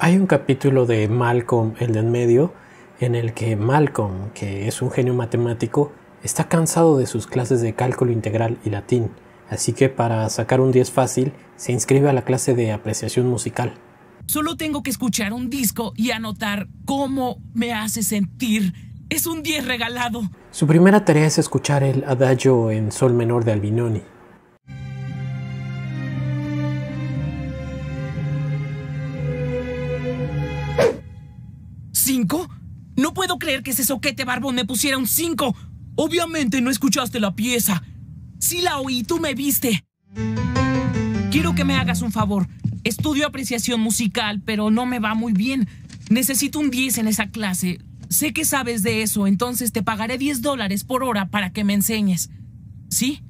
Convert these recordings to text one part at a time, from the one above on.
Hay un capítulo de Malcolm, el de en medio, en el que Malcolm, que es un genio matemático, está cansado de sus clases de cálculo integral y latín, así que para sacar un 10 fácil, se inscribe a la clase de apreciación musical. Solo tengo que escuchar un disco y anotar cómo me hace sentir. Es un 10 regalado. Su primera tarea es escuchar el Adagio en sol menor de Albinoni. ¿5? No puedo creer que ese soquete barbón me pusiera un 5. Obviamente no escuchaste la pieza. Sí la oí, tú me viste. Quiero que me hagas un favor. Estudio apreciación musical, pero no me va muy bien. Necesito un 10 en esa clase. Sé que sabes de eso, entonces te pagaré $10 por hora para que me enseñes. ¿Sí?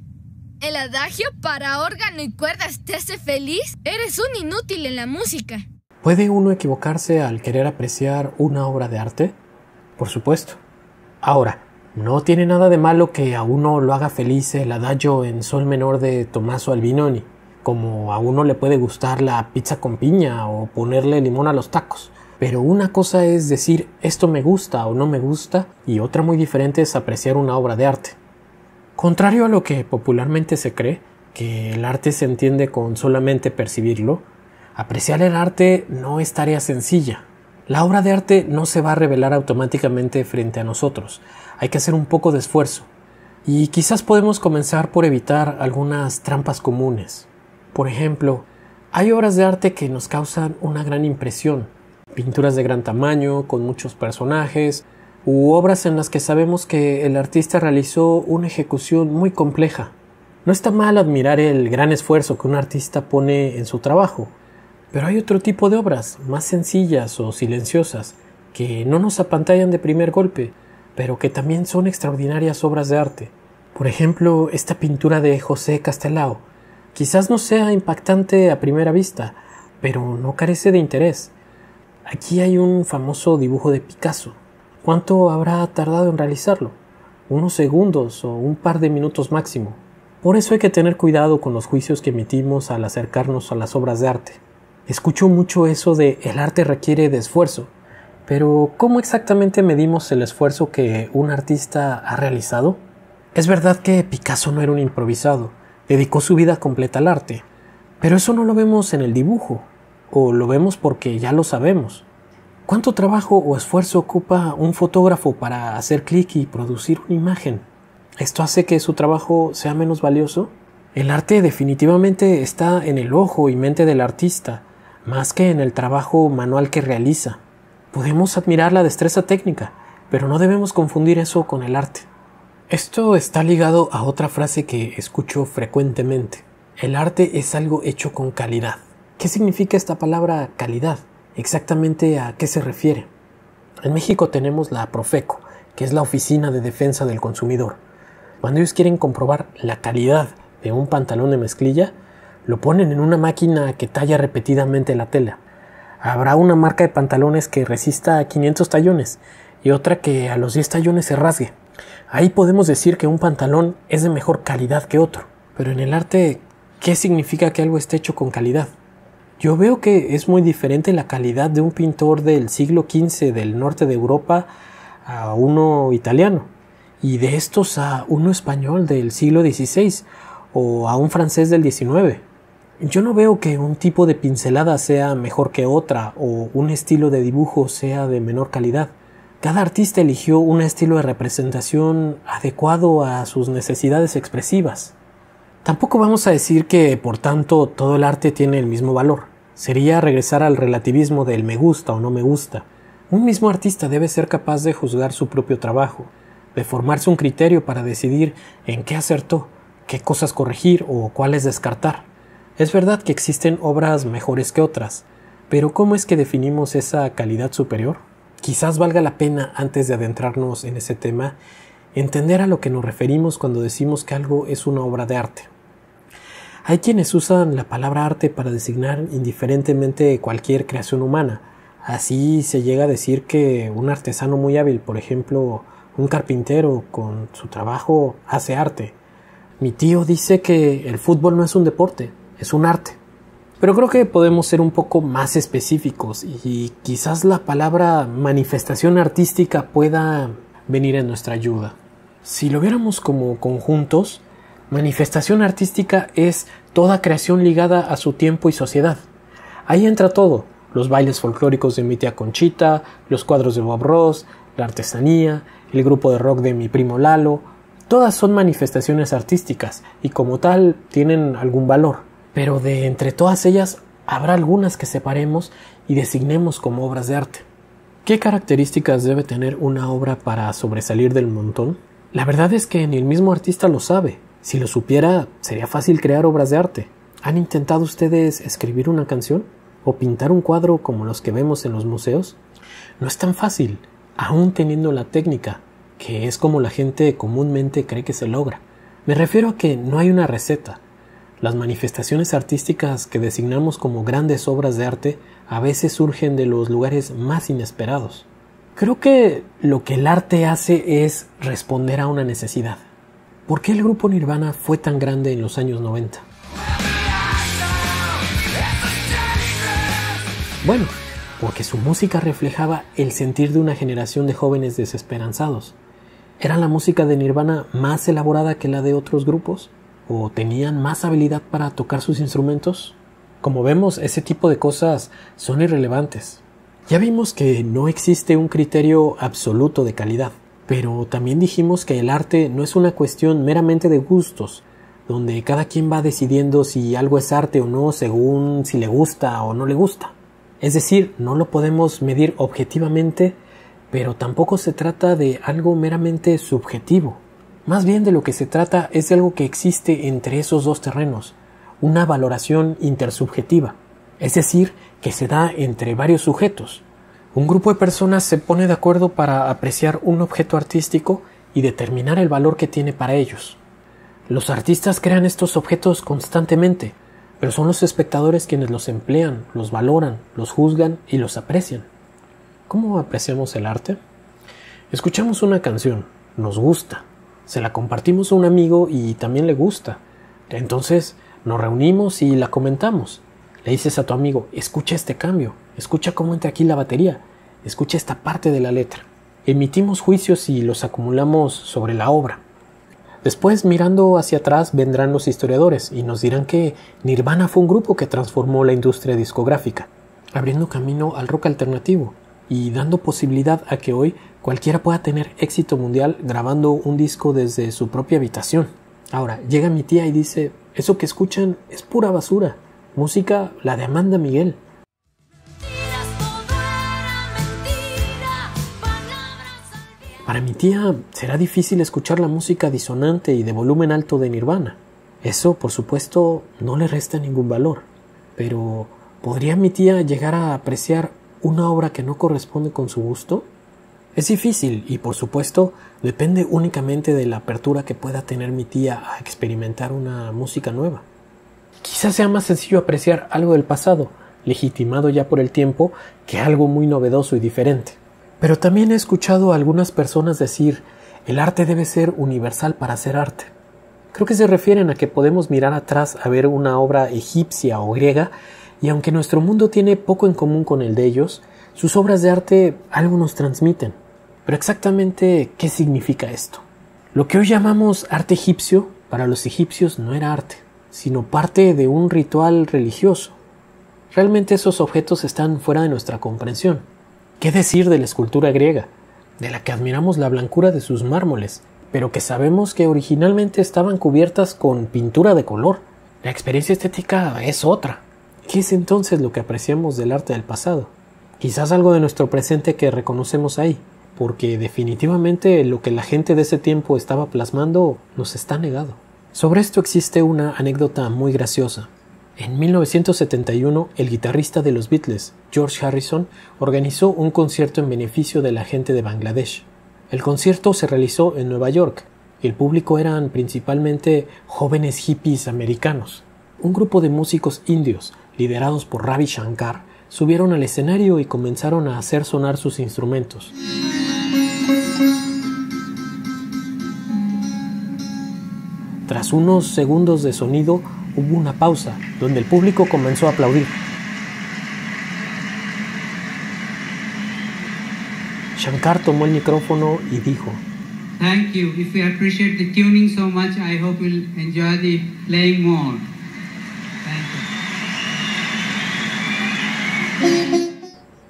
¿El adagio para órgano y cuerdas te hace feliz? Eres un inútil en la música. ¿Puede uno equivocarse al querer apreciar una obra de arte? Por supuesto. Ahora, no tiene nada de malo que a uno lo haga feliz el Adagio en sol menor de Tommaso Albinoni, como a uno le puede gustar la pizza con piña o ponerle limón a los tacos. Pero una cosa es decir esto me gusta o no me gusta, y otra muy diferente es apreciar una obra de arte. Contrario a lo que popularmente se cree, que el arte se entiende con solamente percibirlo, apreciar el arte no es tarea sencilla. La obra de arte no se va a revelar automáticamente frente a nosotros. Hay que hacer un poco de esfuerzo. Y quizás podemos comenzar por evitar algunas trampas comunes. Por ejemplo, hay obras de arte que nos causan una gran impresión. Pinturas de gran tamaño, con muchos personajes, u obras en las que sabemos que el artista realizó una ejecución muy compleja. No está mal admirar el gran esfuerzo que un artista pone en su trabajo, pero hay otro tipo de obras, más sencillas o silenciosas, que no nos apantallan de primer golpe, pero que también son extraordinarias obras de arte. Por ejemplo, esta pintura de José Castelao. Quizás no sea impactante a primera vista, pero no carece de interés. Aquí hay un famoso dibujo de Picasso. ¿Cuánto habrá tardado en realizarlo? ¿Unos segundos o un par de minutos máximo? Por eso hay que tener cuidado con los juicios que emitimos al acercarnos a las obras de arte. Escucho mucho eso de el arte requiere de esfuerzo, pero ¿cómo exactamente medimos el esfuerzo que un artista ha realizado? Es verdad que Picasso no era un improvisado, dedicó su vida completa al arte, pero eso no lo vemos en el dibujo, o lo vemos porque ya lo sabemos. ¿Cuánto trabajo o esfuerzo ocupa un fotógrafo para hacer clic y producir una imagen? ¿Esto hace que su trabajo sea menos valioso? El arte definitivamente está en el ojo y mente del artista, más que en el trabajo manual que realiza. Podemos admirar la destreza técnica, pero no debemos confundir eso con el arte. Esto está ligado a otra frase que escucho frecuentemente. El arte es algo hecho con calidad. ¿Qué significa esta palabra calidad? ¿Exactamente a qué se refiere? En México tenemos la Profeco, que es la Oficina de Defensa del Consumidor. Cuando ellos quieren comprobar la calidad de un pantalón de mezclilla, lo ponen en una máquina que talla repetidamente la tela. Habrá una marca de pantalones que resista a 500 tallones y otra que a los 10 tallones se rasgue. Ahí podemos decir que un pantalón es de mejor calidad que otro. Pero en el arte, ¿qué significa que algo esté hecho con calidad? Yo veo que es muy diferente la calidad de un pintor del siglo XV del norte de Europa a uno italiano, y de estos a uno español del siglo XVI o a un francés del XIX. Yo no veo que un tipo de pincelada sea mejor que otra o un estilo de dibujo sea de menor calidad. Cada artista eligió un estilo de representación adecuado a sus necesidades expresivas. Tampoco vamos a decir que, por tanto, todo el arte tiene el mismo valor. Sería regresar al relativismo del me gusta o no me gusta. Un mismo artista debe ser capaz de juzgar su propio trabajo, de formarse un criterio para decidir en qué acertó, qué cosas corregir o cuáles descartar. Es verdad que existen obras mejores que otras, pero ¿cómo es que definimos esa calidad superior? Quizás valga la pena, antes de adentrarnos en ese tema, entender a lo que nos referimos cuando decimos que algo es una obra de arte. Hay quienes usan la palabra arte para designar indiferentemente cualquier creación humana. Así se llega a decir que un artesano muy hábil, por ejemplo, un carpintero, con su trabajo hace arte. Mi tío dice que el fútbol no es un deporte, es un arte. Pero creo que podemos ser un poco más específicos y quizás la palabra manifestación artística pueda venir en nuestra ayuda. Si lo viéramos como conjuntos, manifestación artística es toda creación ligada a su tiempo y sociedad. Ahí entra todo, los bailes folclóricos de mi tía Conchita, los cuadros de Bob Ross, la artesanía, el grupo de rock de mi primo Lalo. Todas son manifestaciones artísticas y como tal tienen algún valor. Pero de entre todas ellas habrá algunas que separemos y designemos como obras de arte. ¿Qué características debe tener una obra para sobresalir del montón? La verdad es que ni el mismo artista lo sabe. Si lo supiera, sería fácil crear obras de arte. ¿Han intentado ustedes escribir una canción? ¿O pintar un cuadro como los que vemos en los museos? No es tan fácil, aún teniendo la técnica, que es como la gente comúnmente cree que se logra. Me refiero a que no hay una receta. Las manifestaciones artísticas que designamos como grandes obras de arte a veces surgen de los lugares más inesperados. Creo que lo que el arte hace es responder a una necesidad. ¿Por qué el grupo Nirvana fue tan grande en los años 90? Bueno, porque su música reflejaba el sentir de una generación de jóvenes desesperanzados. ¿Era la música de Nirvana más elaborada que la de otros grupos? ¿O tenían más habilidad para tocar sus instrumentos? Como vemos, ese tipo de cosas son irrelevantes. Ya vimos que no existe un criterio absoluto de calidad, pero también dijimos que el arte no es una cuestión meramente de gustos, donde cada quien va decidiendo si algo es arte o no según si le gusta o no le gusta. Es decir, no lo podemos medir objetivamente, pero tampoco se trata de algo meramente subjetivo. Más bien de lo que se trata es de algo que existe entre esos dos terrenos, una valoración intersubjetiva, es decir, que se da entre varios sujetos. Un grupo de personas se pone de acuerdo para apreciar un objeto artístico y determinar el valor que tiene para ellos. Los artistas crean estos objetos constantemente, pero son los espectadores quienes los emplean, los valoran, los juzgan y los aprecian. ¿Cómo apreciamos el arte? Escuchamos una canción, nos gusta. Se la compartimos a un amigo y también le gusta. Entonces nos reunimos y la comentamos. Le dices a tu amigo, escucha este cambio, escucha cómo entra aquí la batería, escucha esta parte de la letra. Emitimos juicios y los acumulamos sobre la obra. Después, mirando hacia atrás, vendrán los historiadores y nos dirán que Nirvana fue un grupo que transformó la industria discográfica, abriendo camino al rock alternativo y dando posibilidad a que hoy cualquiera pueda tener éxito mundial grabando un disco desde su propia habitación. Ahora, llega mi tía y dice, eso que escuchan es pura basura, música la de Amanda Miguel. Para mi tía será difícil escuchar la música disonante y de volumen alto de Nirvana. Eso, por supuesto, no le resta ningún valor. Pero, ¿podría mi tía llegar a apreciar una obra que no corresponde con su gusto? Es difícil y, por supuesto, depende únicamente de la apertura que pueda tener mi tía a experimentar una música nueva. Quizás sea más sencillo apreciar algo del pasado, legitimado ya por el tiempo, que algo muy novedoso y diferente. Pero también he escuchado a algunas personas decir, el arte debe ser universal para ser arte. Creo que se refieren a que podemos mirar atrás a ver una obra egipcia o griega, y aunque nuestro mundo tiene poco en común con el de ellos, sus obras de arte algo nos transmiten. Pero exactamente, ¿qué significa esto? Lo que hoy llamamos arte egipcio, para los egipcios no era arte, sino parte de un ritual religioso. Realmente esos objetos están fuera de nuestra comprensión. ¿Qué decir de la escultura griega, de la que admiramos la blancura de sus mármoles, pero que sabemos que originalmente estaban cubiertas con pintura de color? La experiencia estética es otra. ¿Qué es entonces lo que apreciamos del arte del pasado? Quizás algo de nuestro presente que reconocemos ahí, porque definitivamente lo que la gente de ese tiempo estaba plasmando nos está negado. Sobre esto existe una anécdota muy graciosa. En 1971, el guitarrista de los Beatles, George Harrison, organizó un concierto en beneficio de la gente de Bangladesh. El concierto se realizó en Nueva York. El público eran principalmente jóvenes hippies americanos. Un grupo de músicos indios, liderados por Ravi Shankar, subieron al escenario y comenzaron a hacer sonar sus instrumentos. Tras unos segundos de sonido, hubo una pausa, donde el público comenzó a aplaudir. Shankar tomó el micrófono y dijo: Thank you. If you appreciate the tuning so much, I hope you'll enjoy the playing more. Thank you.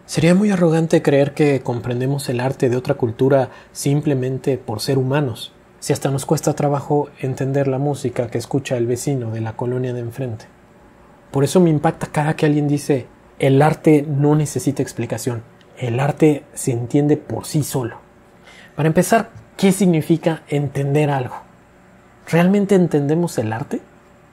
Sería muy arrogante creer que comprendemos el arte de otra cultura simplemente por ser humanos, si hasta nos cuesta trabajo entender la música que escucha el vecino de la colonia de enfrente. Por eso me impacta cada que alguien dice: el arte no necesita explicación, el arte se entiende por sí solo. Para empezar, ¿qué significa entender algo? ¿Realmente entendemos el arte?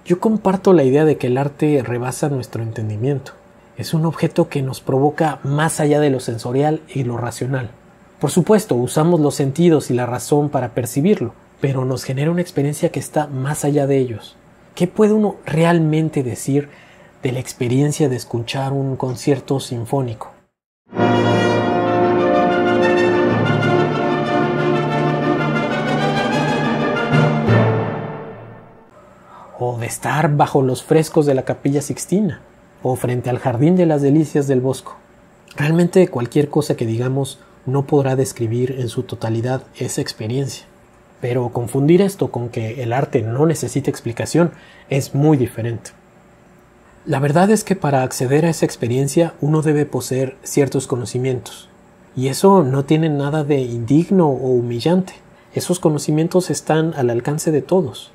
Yo comparto la idea de que el arte rebasa nuestro entendimiento. Es un objeto que nos provoca más allá de lo sensorial y lo racional. Por supuesto, usamos los sentidos y la razón para percibirlo, pero nos genera una experiencia que está más allá de ellos. ¿Qué puede uno realmente decir de la experiencia de escuchar un concierto sinfónico? O de estar bajo los frescos de la Capilla Sixtina, o frente al Jardín de las Delicias del Bosco. Realmente cualquier cosa que digamos no podrá describir en su totalidad esa experiencia. Pero confundir esto con que el arte no necesita explicación es muy diferente. La verdad es que para acceder a esa experiencia uno debe poseer ciertos conocimientos. Y eso no tiene nada de indigno o humillante. Esos conocimientos están al alcance de todos.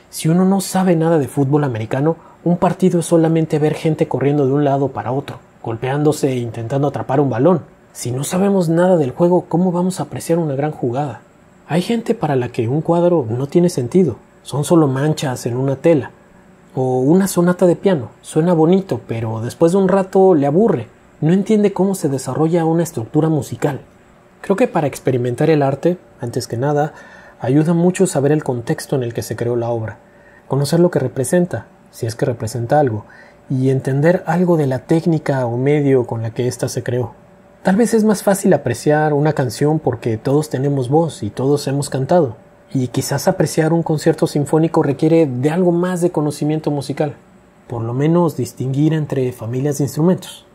Si uno no sabe nada de fútbol americano, un partido es solamente ver gente corriendo de un lado para otro, golpeándose e intentando atrapar un balón. Si no sabemos nada del juego, ¿cómo vamos a apreciar una gran jugada? Hay gente para la que un cuadro no tiene sentido, son solo manchas en una tela. O una sonata de piano, suena bonito, pero después de un rato le aburre, no entiende cómo se desarrolla una estructura musical. Creo que para experimentar el arte, antes que nada, ayuda mucho saber el contexto en el que se creó la obra, conocer lo que representa, si es que representa algo, y entender algo de la técnica o medio con la que ésta se creó. Tal vez es más fácil apreciar una canción porque todos tenemos voz y todos hemos cantado, y quizás apreciar un concierto sinfónico requiere de algo más de conocimiento musical, por lo menos distinguir entre familias de instrumentos.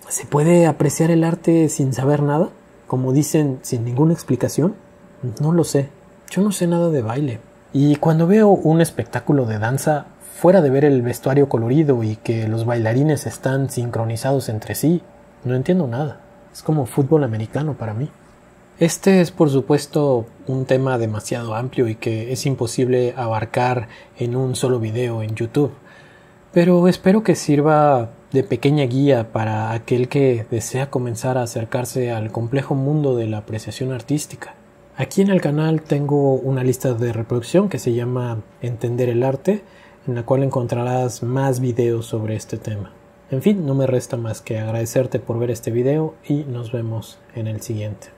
¿Se puede apreciar el arte sin saber nada? Como dicen, sin ninguna explicación. No lo sé, yo no sé nada de baile, y cuando veo un espectáculo de danza, fuera de ver el vestuario colorido y que los bailarines están sincronizados entre sí, no entiendo nada. Es como fútbol americano para mí. Este es, por supuesto, un tema demasiado amplio y que es imposible abarcar en un solo video en YouTube. Pero espero que sirva de pequeña guía para aquel que desea comenzar a acercarse al complejo mundo de la apreciación artística. Aquí en el canal tengo una lista de reproducción que se llama Entender el Arte, en la cual encontrarás más videos sobre este tema. En fin, no me resta más que agradecerte por ver este video y nos vemos en el siguiente.